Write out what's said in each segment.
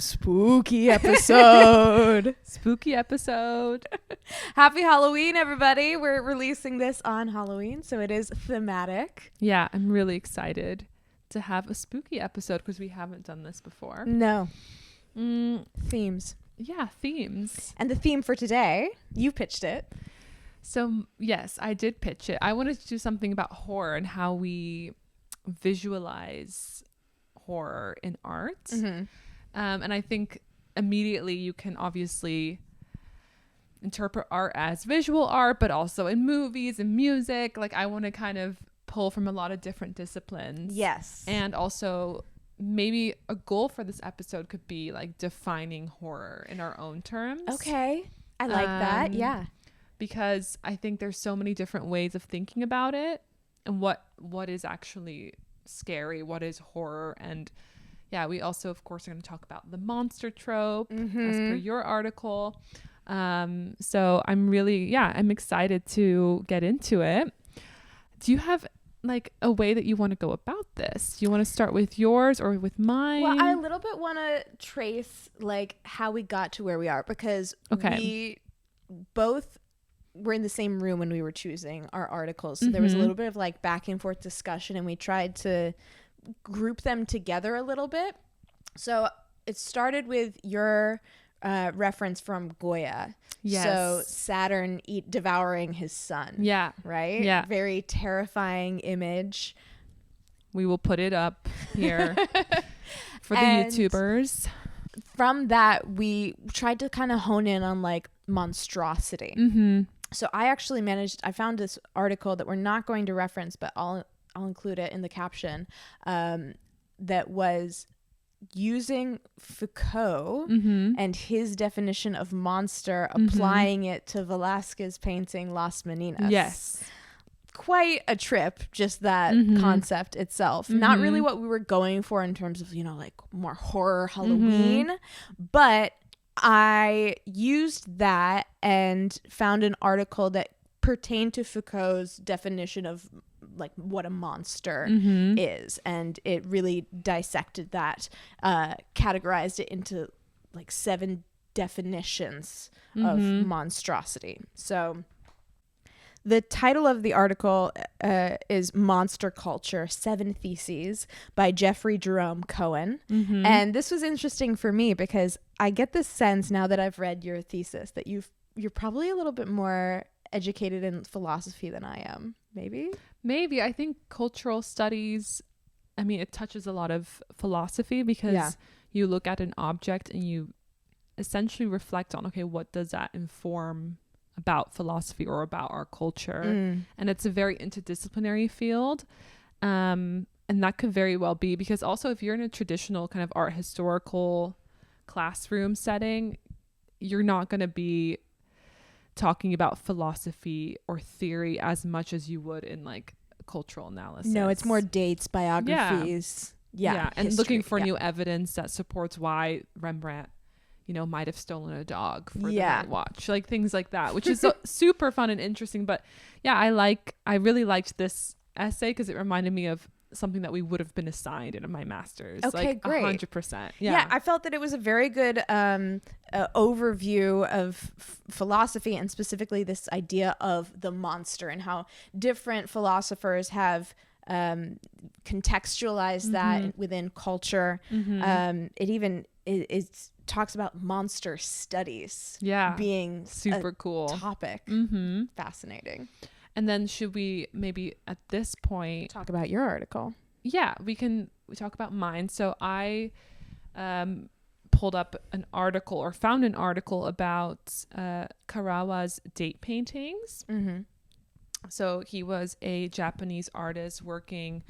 spooky episode. Spooky episode. Happy Halloween, everybody. We're releasing this on Halloween, so it is thematic. Yeah, I'm really excited to have a spooky episode because we haven't done this before. No. Themes. Yeah, themes. And the theme for today, you pitched it. So, yes, I did pitch it. I wanted to do something about horror and how we visualize horror in art. Mm-hmm. And I think immediately you can obviously interpret art as visual art, but also in movies and music. Like, I want to kind of pull from a lot of different disciplines. Yes. And also maybe a goal for this episode could be like defining horror in our own terms. Okay. I like that. Yeah. Because I think there's so many different ways of thinking about it and what is actually scary, what is horror. And yeah, we also, of course, are going to talk about the monster trope as per your article. So I'm excited to get into it. Do you have like a way that you want to go about this? Do you want to start with yours or with mine? Well, I a little bit want to trace like how we got to where we are, because we both were in the same room when we were choosing our articles. So there was a little bit of like back and forth discussion, and we tried to group them together a little bit. So it started with your reference from Goya. Yes. So Saturn devouring his son. Yeah. Right? Yeah. Very terrifying image. We will put it up here for the YouTubers. From that, we tried to kind of hone in on like monstrosity. So I found this article that we're not going to reference, but I'll include it in the caption, that was using Foucault and his definition of monster, applying it to Velázquez's painting Las Meninas. Yes. Quite a trip, just that concept itself. Not really what we were going for in terms of, like more horror Halloween, but I used that and found an article that pertained to Foucault's definition of like what a monster is, and it really dissected that, categorized it into like 7 definitions of monstrosity. So the title of the article is Monster Culture, 7 Theses by Jeffrey Jerome Cohen. And this was interesting for me because I get this sense now that I've read your thesis that you're probably a little bit more educated in philosophy than I am. Maybe. I think cultural studies, it touches a lot of philosophy because you look at an object and you essentially reflect on, okay, what does that inform about philosophy or about our culture? And it's a very interdisciplinary field, and that could very well be because also if you're in a traditional kind of art historical classroom setting, you're not going to be talking about philosophy or theory as much as you would in like cultural analysis. No, it's more dates, biographies, and history, looking for new evidence that supports why Rembrandt might have stolen a dog for the night watch, like things like that, which is super fun and interesting. But I really liked this essay because it reminded me of something that we would have been assigned in my master's. Okay, like great. 100%. Yeah, I felt that it was a very good overview of philosophy, and specifically this idea of the monster and how different philosophers have contextualized that within culture. It even is talks about monster studies being super cool topic. Fascinating. And then should we maybe at this point talk about your article? Yeah, we talk about mine. So I pulled up an article or found an article about Kawara's date paintings. So he was a Japanese artist working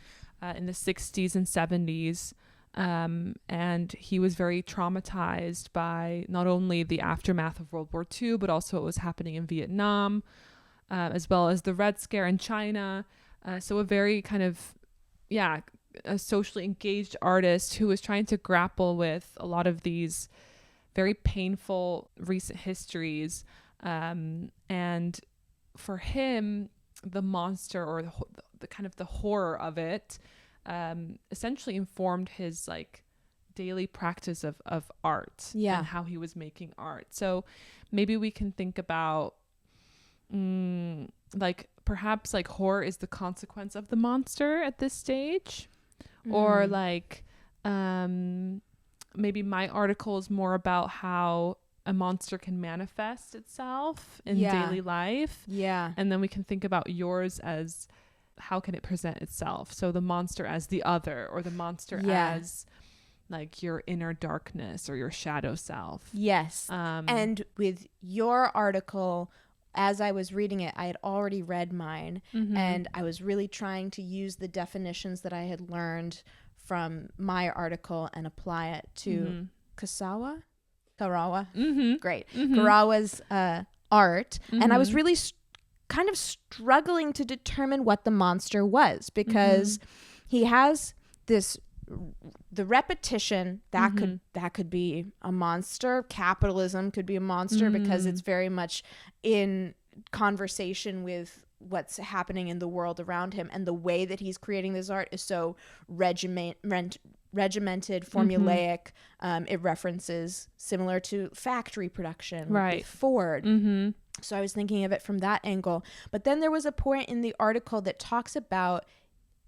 in the 60s and 70s. And he was very traumatized by not only the aftermath of World War II, but also what was happening in Vietnam, as well as the Red Scare in China. So a very kind of, a socially engaged artist who was trying to grapple with a lot of these very painful recent histories. And for him, the monster or the kind of the horror of it essentially informed his like daily practice of art and how he was making art. So maybe we can think about like perhaps like horror is the consequence of the monster at this stage, or like maybe my article is more about how a monster can manifest itself in daily life. Yeah. And then we can think about yours as how can it present itself? So the monster as the other, or the monster as like your inner darkness or your shadow self. Yes. And with your article, as I was reading it, I had already read mine, and I was really trying to use the definitions that I had learned from my article and apply it to Kawara. Great. Kawara's art. And I was really kind of struggling to determine what the monster was, because he has the repetition that could be a monster. Capitalism could be a monster because it's very much in conversation with what's happening in the world around him, and the way that he's creating this art is so regimented, formulaic. It references similar to factory production with Ford. So I was thinking of it from that angle. But then there was a point in the article that talks about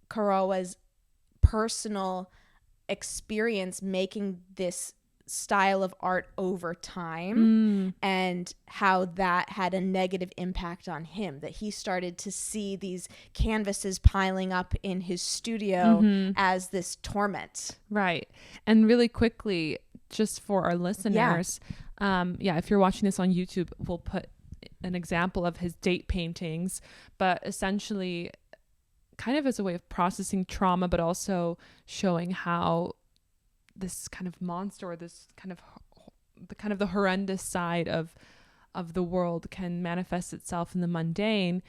Kawara's personal experience making this style of art over time, and how that had a negative impact on him, that he started to see these canvases piling up in his studio as this torment. Right. And really quickly, just for our listeners, if you're watching this on YouTube, we'll put an example of his date paintings, but essentially kind of as a way of processing trauma, but also showing how this kind of monster, or this kind of the horrendous side of the world can manifest itself in the mundane.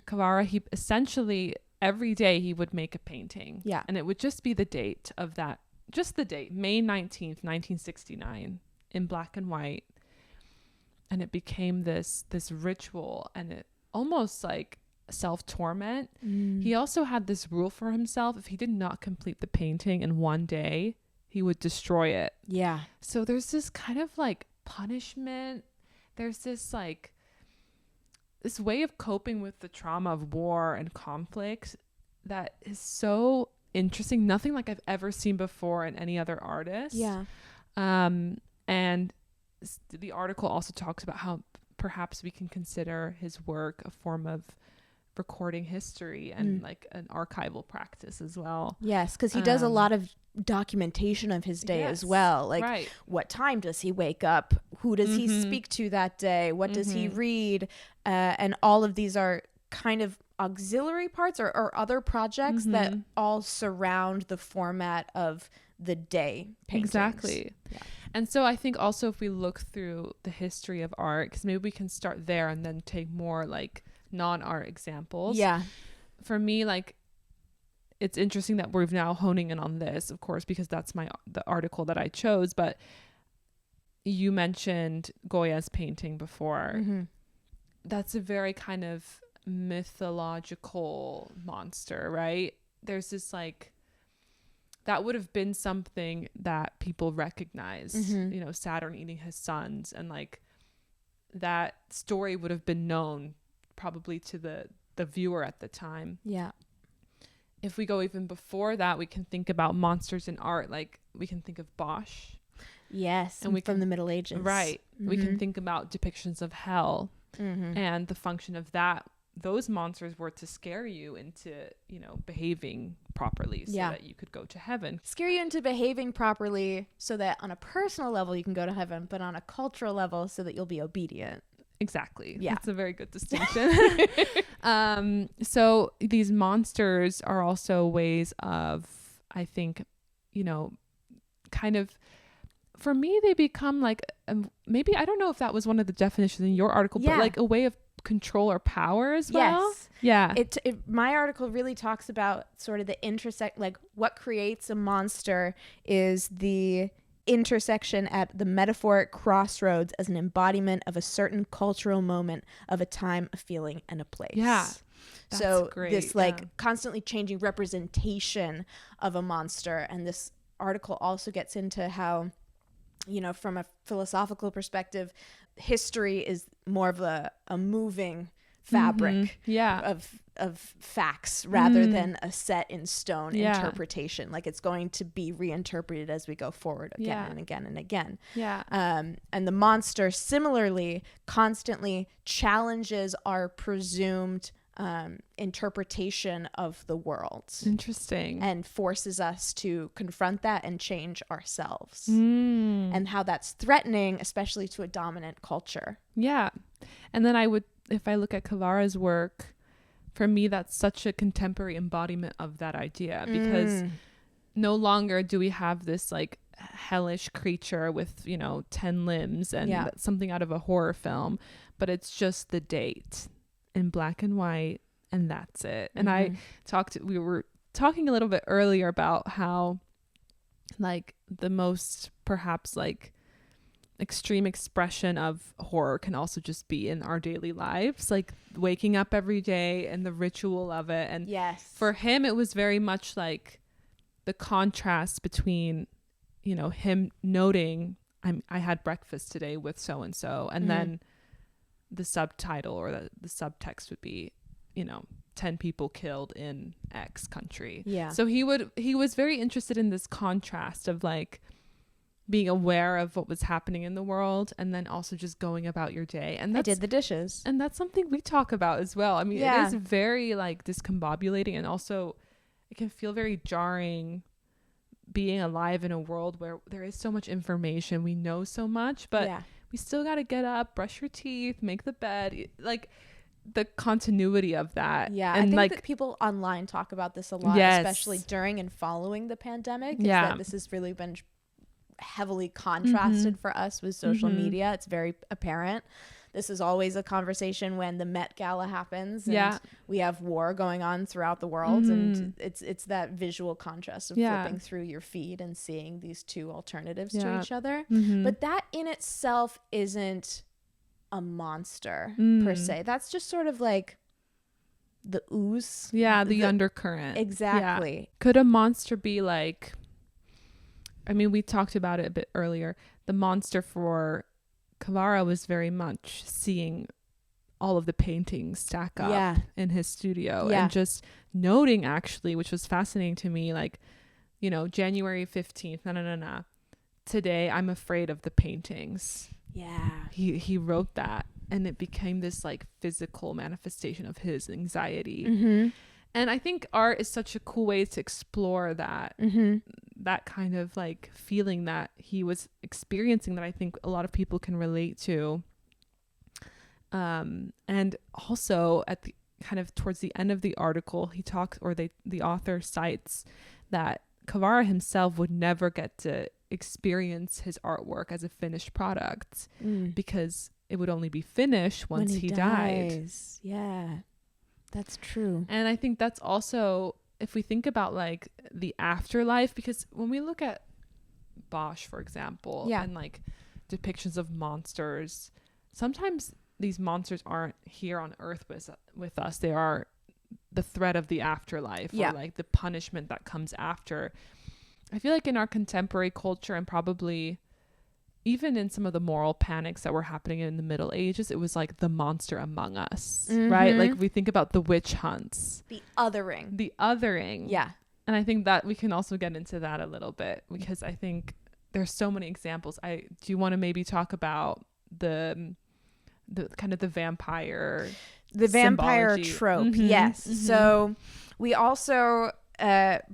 Kawara, he essentially every day he would make a painting, and it would just be the date of that, just the date, May 19th, 1969, in black and white, and it became this ritual, and it almost like self-torment. He also had this rule for himself: if he did not complete the painting in one day, he would destroy it. Yeah. So there's this kind of like punishment. There's this like this way of coping with the trauma of war and conflict that is so interesting. Nothing like I've ever seen before in any other artist. Yeah. And the article also talks about how perhaps we can consider his work a form of recording history and like an archival practice as well. Yes, because he does a lot of documentation of his day as well. Like what time does he wake up? Who does he speak to that day? What does he read? And all of these are kind of auxiliary parts or other projects that all surround the format of the day paintings. Exactly. Yeah. And so I think also if we look through the history of art, because maybe we can start there and then take more like non-art examples. Yeah. For me, like, it's interesting that we're now honing in on this, of course, because that's the article that I chose. But you mentioned Goya's painting before. That's a very kind of mythological monster, right? There's this like, that would have been something that people recognize, you know, Saturn eating his sons, and like that story would have been known probably to the viewer at the time. Yeah. If we go even before that, we can think about monsters in art. Like we can think of Bosch. Yes. And from the Middle Ages. Right. We can think about depictions of hell and the function of that. Those monsters were to scare you into, you know, behaving properly so that you could go to heaven. Scare you into behaving properly so that on a personal level you can go to heaven, but on a cultural level so that you'll be obedient. Exactly. Yeah. That's a very good distinction. So these monsters are also ways of, I think, you know, kind of, for me, they become like, maybe, I don't know if that was one of the definitions in your article, but like a way of control or power as well. Yes. Yeah. My article really talks about sort of the like what creates a monster is the intersection at the metaphoric crossroads as an embodiment of a certain cultural moment of a time, a feeling, and a place. Yeah. So great. This like constantly changing representation of a monster, and this article also gets into how, you know, from a philosophical perspective, history is more of a moving fabric of facts rather than a set in stone interpretation. Like it's going to be reinterpreted as we go forward again and again and again. And the monster similarly constantly challenges our presumed interpretation of the world. Interesting. And forces us to confront that and change ourselves. And how that's threatening, especially to a dominant culture. Yeah. And then if I look at Kawara's work, for me, that's such a contemporary embodiment of that idea, because no longer do we have this like hellish creature with, you know, 10 limbs and something out of a horror film, but it's just the date in black and white, and that's it. And we were talking a little bit earlier about how like the most perhaps like extreme expression of horror can also just be in our daily lives, like waking up every day and the ritual of it. And for him it was very much like the contrast between, you know, him noting I had breakfast today with so and so, and then the subtitle or the subtext would be, you know, 10 people killed in X country. So he was very interested in this contrast of like being aware of what was happening in the world and then also just going about your day. And I did the dishes. And that's something we talk about as well. I mean, it is very like discombobulating, and also it can feel very jarring being alive in a world where there is so much information. We know so much, but we still got to get up, brush your teeth, make the bed, like the continuity of that. And I think like that people online talk about this a lot, especially during and following the pandemic. Is that this has really been heavily contrasted for us with social media. It's very apparent. This is always a conversation when the Met Gala happens and we have war going on throughout the world, and it's that visual contrast of flipping through your feed and seeing these two alternatives to each other. But that in itself isn't a monster per se. That's just sort of like the ooze. The undercurrent. Exactly. Could a monster be like, I mean, we talked about it a bit earlier. The monster for Kawara was very much seeing all of the paintings stack up in his studio and just noting, actually, which was fascinating to me, like, you know, January 15th, today I'm afraid of the paintings. He wrote that, and it became this like physical manifestation of his anxiety. And I think art is such a cool way to explore that that kind of like feeling that he was experiencing, that I think a lot of people can relate to. And also at the kind of towards the end of the article, he talks, or the author cites that Kawara himself would never get to experience his artwork as a finished product because it would only be finished once he died. That's true. And I think that's also, if we think about like the afterlife, because when we look at Bosch, for example, and like depictions of monsters, sometimes these monsters aren't here on Earth with us. They are the threat of the afterlife, or like the punishment that comes after. I feel like in our contemporary culture, and probably even in some of the moral panics that were happening in the Middle Ages, it was like the monster among us, right? Like we think about the witch hunts, the othering. And I think that we can also get into that a little bit, because I think there's so many examples. Do you want to maybe talk about the kind of the vampire trope? So we also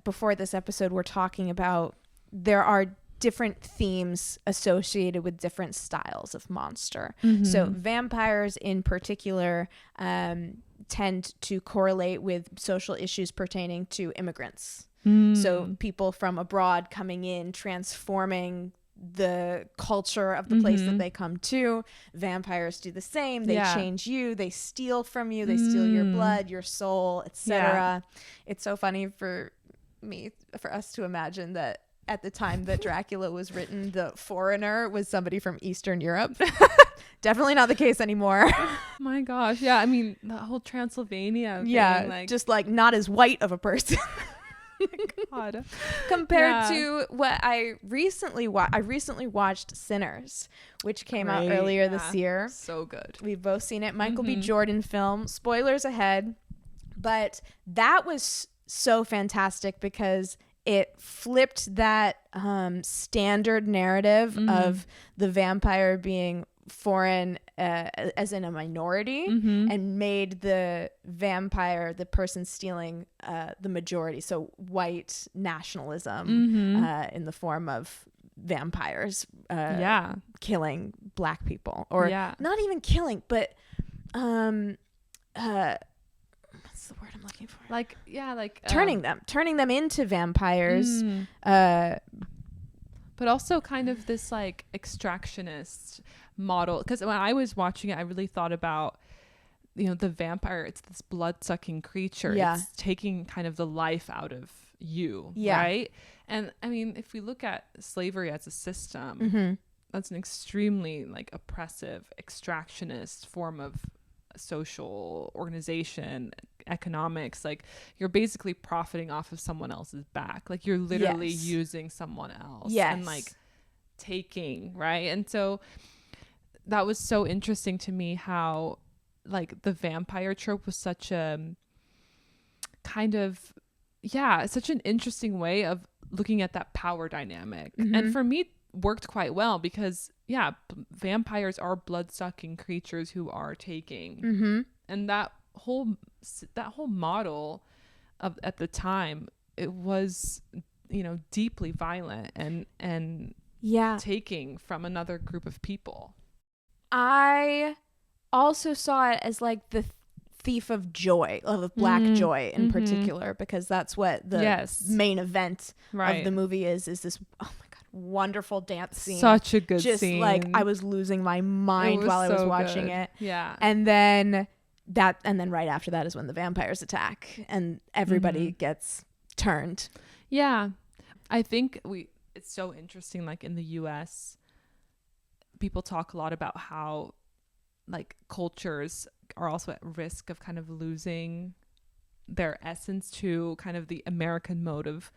before this episode, we're talking about there are different themes associated with different styles of monster. So vampires in particular tend to correlate with social issues pertaining to immigrants. So people from abroad coming in, transforming the culture of the place that they come to. Vampires do the same. They change you, they steal from you, they steal your blood, your soul, etc. It's so funny for us to imagine that at the time that Dracula was written, the foreigner was somebody from Eastern Europe. Definitely not the case anymore. My gosh. Yeah, I mean, the whole Transylvania thing, just like not as white of a person. God. Compared to what I recently watched Sinners, which came out earlier this year. So good. We've both seen it. Michael B. Jordan film. Spoilers ahead. But that was so fantastic because it flipped that standard narrative of the vampire being foreign, as in a minority, and made the vampire, the person stealing, the majority. So white nationalism in the form of vampires killing black people, or not even killing, but what's the word I'm looking for? Like turning them into vampires. But also kind of this like extractionist model, because when I was watching it, I really thought about, you know, the vampire, it's this blood-sucking creature. It's taking kind of the life out of you, right? And I mean, if we look at slavery as a system, that's an extremely like oppressive, extractionist form of social organization, economics. Like, you're basically profiting off of someone else's back. Like, you're literally using someone else and like taking, right? And so that was so interesting to me, how like the vampire trope was such a kind of such an interesting way of looking at that power dynamic. And for me, worked quite well, because vampires are blood-sucking creatures who are taking, and that whole model of at the time, it was, you know, deeply violent and taking from another group of people. I also saw it as like the thief of joy, of black joy in particular, because that's what the main event of the movie is this, oh my God, wonderful dance scene. Such a good just scene. Like, I was losing my mind while I was watching it. Yeah. And then right after that is when the vampires attack and everybody gets turned. Yeah. I think it's so interesting, like in the US, people talk a lot about how like cultures are also at risk of kind of losing their essence to kind of the American mode of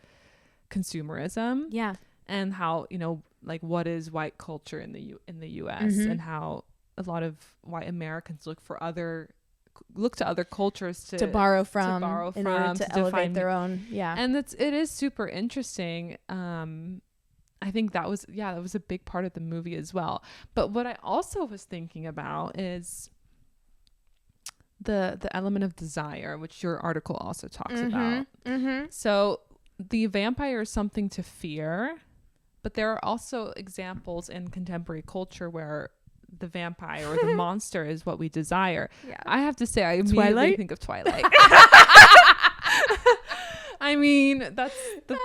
consumerism. Yeah. And how, you know, like, what is white culture in the US, and how a lot of white Americans look to other cultures to borrow from in order to elevate their own. Yeah. And it is super interesting. I think that was a big part of the movie as well. But what I also was thinking about is the element of desire, which your article also talks about. So the vampire is something to fear, but there are also examples in contemporary culture where the vampire or the monster is what we desire. I have to say, I immediately think of Twilight. I mean, that's the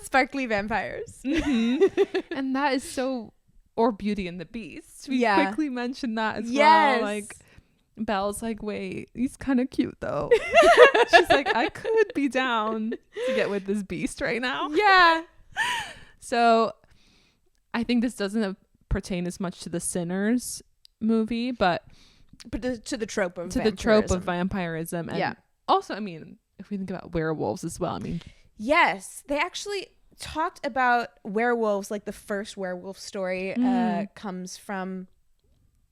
sparkly vampires. And that is so, or Beauty and the Beast. We quickly mentioned that as well. Like, Belle's like, wait, he's kind of cute though. She's like, I could be down to get with this beast right now. Yeah. So I think this doesn't pertain as much to the Sinners movie, but to the trope of vampirism. And also, I mean, if we think about werewolves as well, I mean, yes, they actually talked about werewolves. Like, the first werewolf story comes from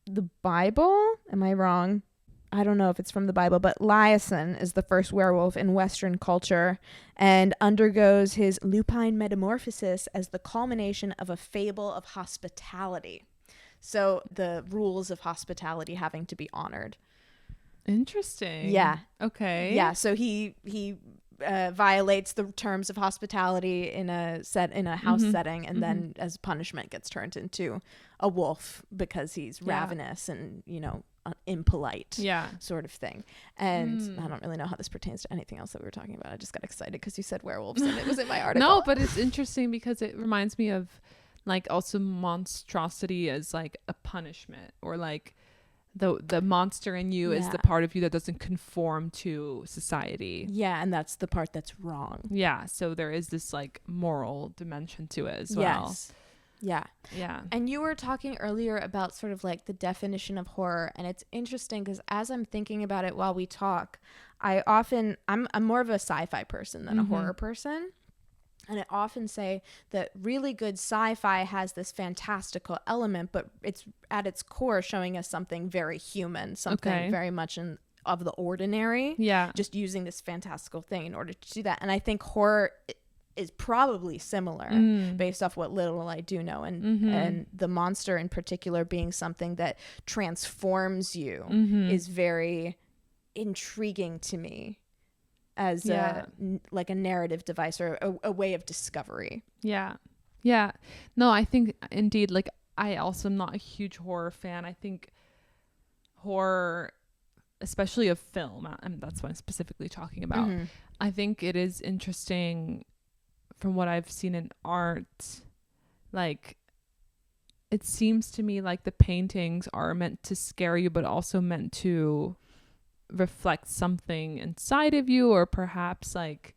the Bible. Am I wrong? I don't know if it's from the Bible, but Liason is the first werewolf in Western culture and undergoes his lupine metamorphosis as the culmination of a fable of hospitality. So the rules of hospitality having to be honored. Interesting. Yeah. Okay. Yeah. So he violates the terms of hospitality in a house setting, and then as punishment gets turned into a wolf because he's ravenous and, you know, impolite sort of thing. And I don't really know how this pertains to anything else that we were talking about. I just got excited because you said werewolves and it was in my article. No, but it's interesting because it reminds me of like also monstrosity as like a punishment, or like the monster in you is the part of you that doesn't conform to society. Yeah, and that's the part that's wrong. Yeah, so there is this like moral dimension to it as well. Yeah. Yeah. And you were talking earlier about sort of like the definition of horror, and it's interesting because as I'm thinking about it while we talk, I'm more of a sci-fi person than a horror person. And I often say that really good sci-fi has this fantastical element, but it's at its core showing us something very human, something very much of the ordinary. Yeah. Just using this fantastical thing in order to do that. And I think horror is probably similar based off what little I do know. And the monster in particular being something that transforms you is very intriguing to me as a narrative device or a way of discovery. Yeah. No, I think indeed, like, I also am not a huge horror fan. I think horror, especially of film, and that's what I'm specifically talking about. I think it is interesting from what I've seen in art. Like, it seems to me like the paintings are meant to scare you, but also meant to reflect something inside of you, or perhaps like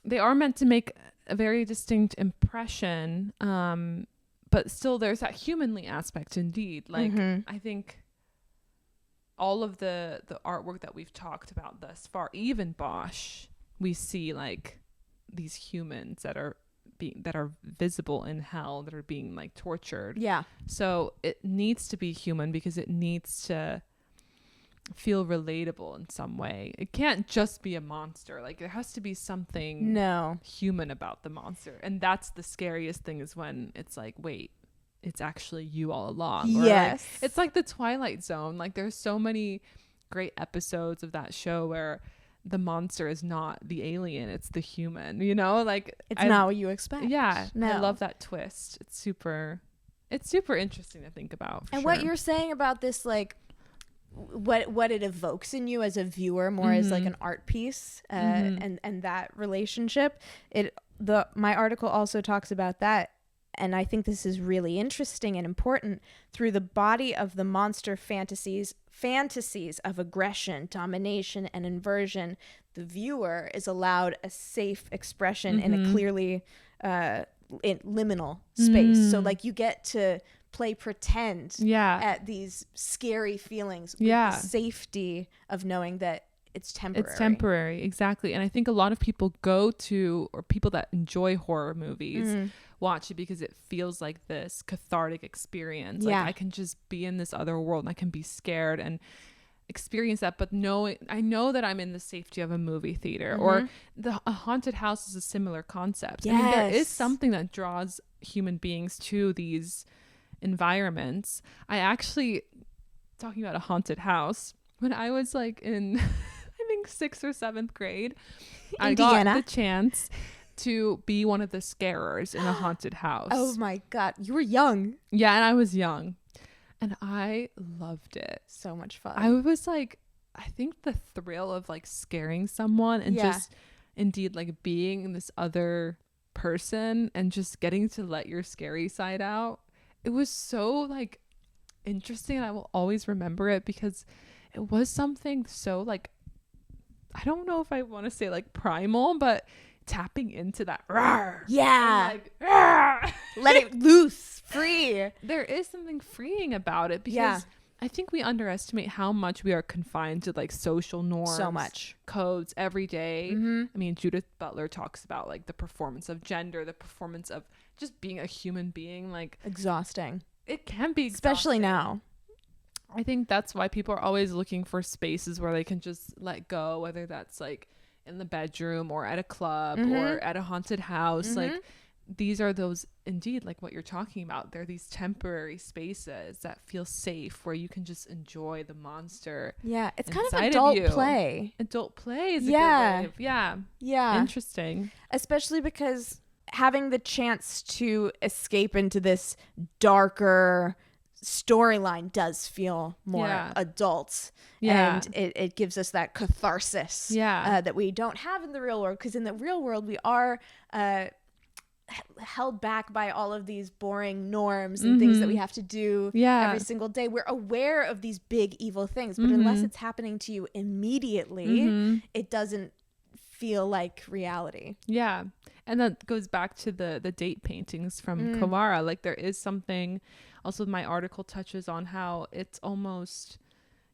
they are meant to make a very distinct impression, but still there's that humanly aspect indeed. Like I think all of the artwork that we've talked about thus far, even Bosch, we see like these humans that are visible in hell, that are being like tortured. So it needs to be human because it needs to feel relatable in some way. It can't just be a monster. Like, there has to be something human about the monster. And that's the scariest thing, is when it's like, wait, it's actually you all along. Yes. Like, it's like the Twilight Zone. Like, there's so many great episodes of that show where the monster is not the alien, it's the human, you know? Like, it's not what you expect. Yeah. No. I love that twist. It's super interesting to think about. And what you're saying about this, like, what it evokes in you as a viewer, more as like an art piece, and that relationship, my article also talks about that. And I think this is really interesting and important. Through the body of the monster fantasies of aggression, domination, and inversion, the viewer is allowed a safe expression in a clearly liminal space. So like, you get to play pretend at these scary feelings with the safety of knowing that it's temporary. Exactly. And I think a lot of people or people that enjoy horror movies watch it because it feels like this cathartic experience. Like, I can just be in this other world and I can be scared and experience that, but I know that I'm in the safety of a movie theater. Or a haunted house is a similar concept. I mean, there is something that draws human beings to these environments. I actually, talking about a haunted house, when I was like in I think 6th or 7th grade, Indiana, I got the chance to be one of the scarers in a haunted house. Oh my God, you were young. Yeah, and I was young, and I loved it. So much fun. I was like, I think the thrill of like scaring someone and just indeed like being this other person and just getting to let your scary side out, it was so like interesting, and I will always remember it because it was something so like, I don't know if I want to say like primal, but tapping into that roar. Like, roar. Let it loose, free. There is something freeing about it, because I think we underestimate how much we are confined to like social norms, so much codes every day. I mean, Judith Butler talks about like the performance of gender, the performance of just being a human being. Like, exhausting. It can be exhausting. Especially now. I think that's why people are always looking for spaces where they can just let go, whether that's like in the bedroom or at a club or at a haunted house. Like, these are those, indeed, like what you're talking about. They're these temporary spaces that feel safe, where you can just enjoy the monster. Yeah, it's kind of adult play. Adult play is a good way of, interesting. Especially because having the chance to escape into this darker storyline does feel more adult, and it gives us that catharsis that we don't have in the real world, because in the real world we are held back by all of these boring norms and things that we have to do every single day. We're aware of these big evil things, but unless it's happening to you immediately, it doesn't feel like reality. Yeah. And that goes back to the date paintings from Kawara. Like there is something, also my article touches on how it's almost,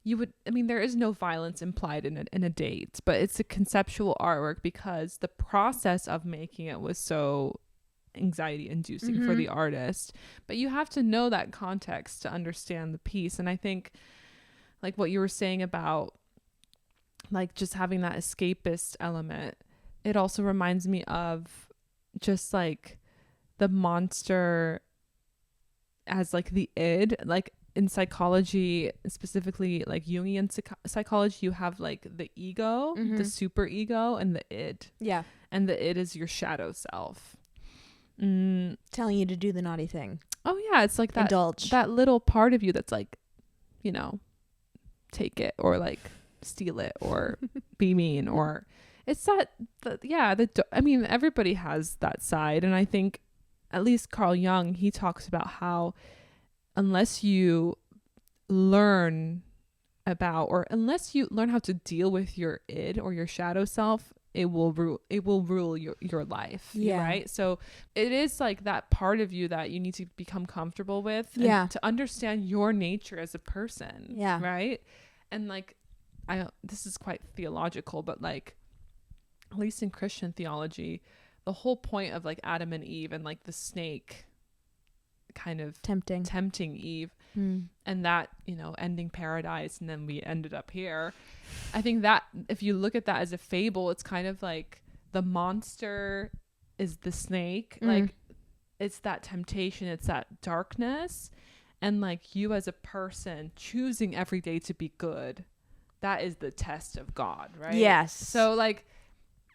there is no violence implied in a date, but it's a conceptual artwork because the process of making it was so anxiety inducing for the artist. But you have to know that context to understand the piece. And I think like what you were saying about like just having that escapist element, it also reminds me of just like the monster as like the id. Like in psychology, specifically like Jungian psychology, you have like the ego, the super ego, and the id. Yeah. And the id is your shadow self. Telling you to do the naughty thing. Oh yeah, it's like that indulge, that little part of you that's like, you know, take it or like steal it or be mean, or it's that everybody has that side. And I think at least Carl Jung, he talks about how unless you learn how to deal with your id or your shadow self, it will rule your life. Yeah. Right. So it is like that part of you that you need to become comfortable with. Yeah. To understand your nature as a person. Yeah. Right. And like, this is quite theological, but like, at least in Christian theology, the whole point of like Adam and Eve and like the snake kind of tempting Eve and that, you know, ending paradise and then we ended up here. I think that if you look at that as a fable, it's kind of like the monster is the snake. Like it's that temptation, it's that darkness, and like you as a person choosing every day to be good, that is the test of God, right? Yes. So like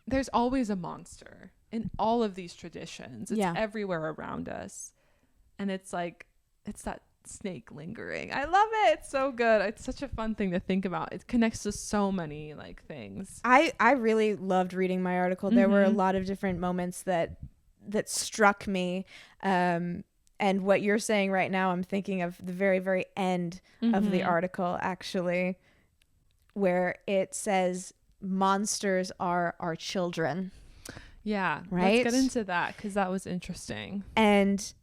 there's always a monster in all of these traditions. It's everywhere around us. And it's like, it's that snake lingering. I love it. It's so good. It's such a fun thing to think about. It connects to so many like things. I really loved reading my article. There were a lot of different moments that struck me. And what you're saying right now, I'm thinking of the very, very end of the article, actually, where it says monsters are our children. Yeah. Right. Let's get into that because that was interesting. And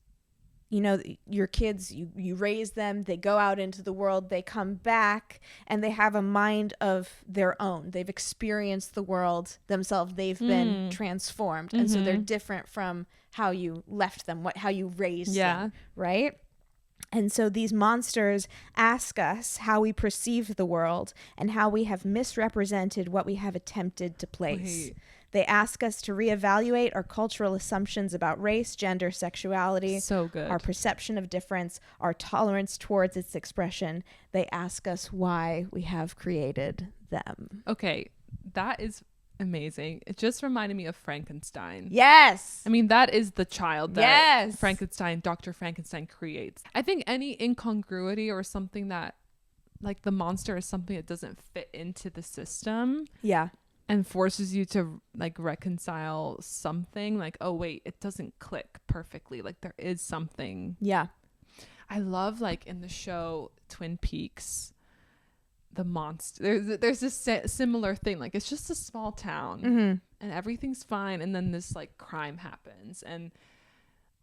you know, your kids, you raise them, they go out into the world, they come back, and they have a mind of their own. They've experienced the world themselves. They've been transformed. And so they're different from how you left them, how you raised them, right? And so these monsters ask us how we perceive the world and how we have misrepresented what we have attempted to place. Wait. They ask us to reevaluate our cultural assumptions about race, gender, sexuality, so good, our perception of difference, our tolerance towards its expression. They ask us why we have created them. Okay, that is amazing. It just reminded me of Frankenstein. Yes. I mean, that is the child that Dr. Frankenstein creates. I think any incongruity or something that, like the monster is something that doesn't fit into the system. Yeah. And forces you to like reconcile something like, oh wait, it doesn't click perfectly. Like there is something. Yeah. I love like in the show Twin Peaks, the monster, there's this similar thing. Like it's just a small town and everything's fine. And then this like crime happens. And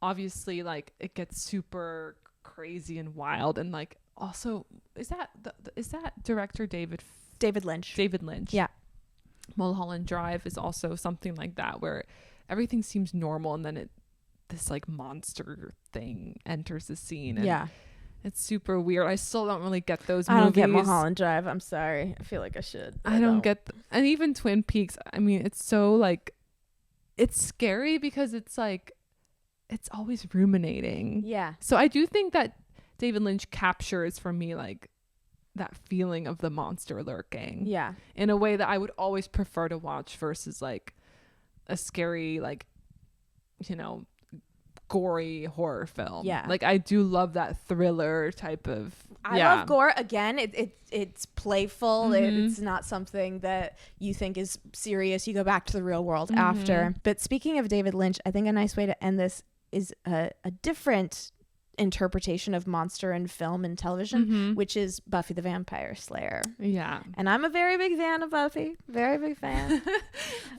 obviously like it gets super crazy and wild. And like also, is that director David Lynch? David Lynch. Yeah. Mulholland Drive is also something like that where everything seems normal and then this like monster thing enters the scene. And it's super weird. I still don't really get those movies. I don't get Mulholland Drive. I'm sorry. I feel like I should. I don't get and even Twin Peaks. I mean, it's so like it's scary because it's like it's always ruminating. Yeah. So I do think that David Lynch captures for me like that feeling of the monster lurking in a way that I would always prefer to watch versus like a scary, like, you know, gory horror film. Like I do love that thriller type of I love gore. Again, it's playful. It's not something that you think is serious. You go back to the real world after. But speaking of David Lynch, I think a nice way to end this is a different interpretation of monster in film and television, which is Buffy the Vampire Slayer. Yeah. And I'm a very big fan of Buffy. Very big fan.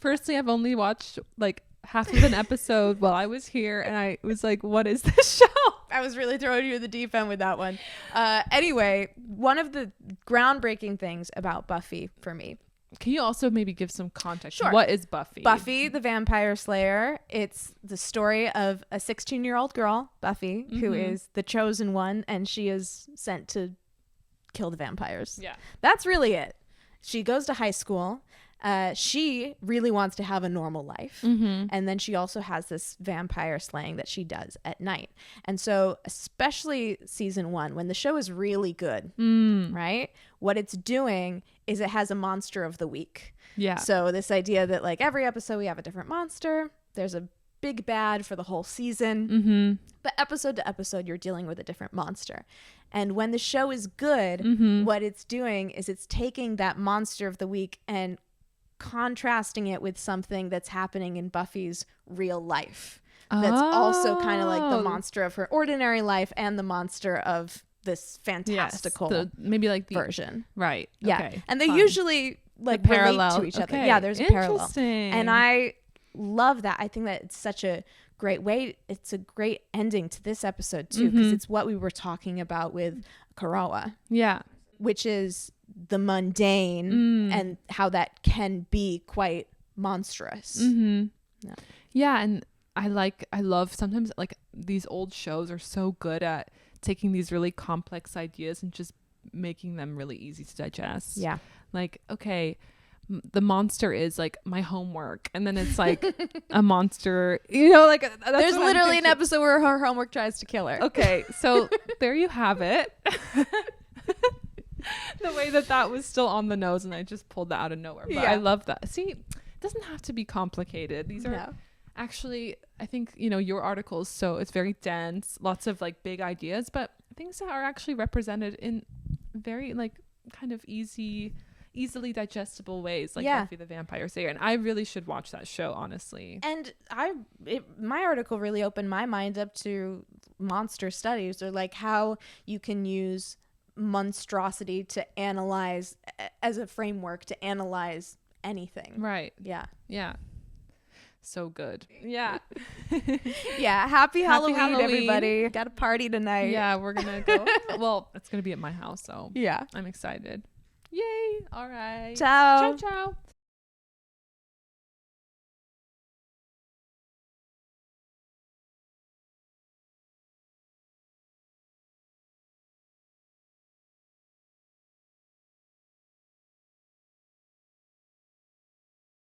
Personally, I've only watched like half of an episode while I was here, and I was like, what is this show? I was really throwing you in the deep end with that one. Anyway, one of the groundbreaking things about Buffy for me. Can you also maybe give some context? Sure. What is Buffy? Buffy the Vampire Slayer. It's the story of a 16-year-old girl, Buffy, who is the chosen one, and she is sent to kill the vampires. Yeah. That's really it. She goes to high school. She really wants to have a normal life. And then she also has this vampire slaying that she does at night. And so especially season 1, when the show is really good, right? What it's doing is it has a monster of the week. Yeah. So this idea that like every episode we have a different monster. There's a big bad for the whole season. But episode to episode, you're dealing with a different monster. And when the show is good, what it's doing is it's taking that monster of the week and contrasting it with something that's happening in Buffy's real life. That's also kind of like the monster of her ordinary life and the monster of this fantastical maybe like the version. Right. Yeah. Okay, and they usually like relate to each other. Yeah, there's a parallel. And I love that. I think that it's such a great way. It's a great ending to this episode too, because it's what we were talking about with Kawara. Yeah. Which is the mundane and how that can be quite monstrous. Yeah. And I love sometimes like these old shows are so good at taking these really complex ideas and just making them really easy to digest. Yeah. Like, okay, the monster is like my homework, and then it's like a monster, you know, like that's there's literally an episode where her homework tries to kill her. Okay, so there you have it. The way that was still on the nose, and I just pulled that out of nowhere. But I love that. See, it doesn't have to be complicated. These are actually, I think, you know, your articles, so it's very dense, lots of like big ideas, but things that are actually represented in very like kind of easily digestible ways, like Buffy the Vampire Slayer. And I really should watch that show, honestly. And my article really opened my mind up to monster studies, or like how you can use monstrosity to analyze as a framework to analyze anything. Right. Yeah. So good. Yeah. Yeah. Happy Halloween, everybody. Got a party tonight. Yeah, we're gonna go. Well, it's gonna be at my house, so yeah, I'm excited. Yay. All right. Ciao. Ciao.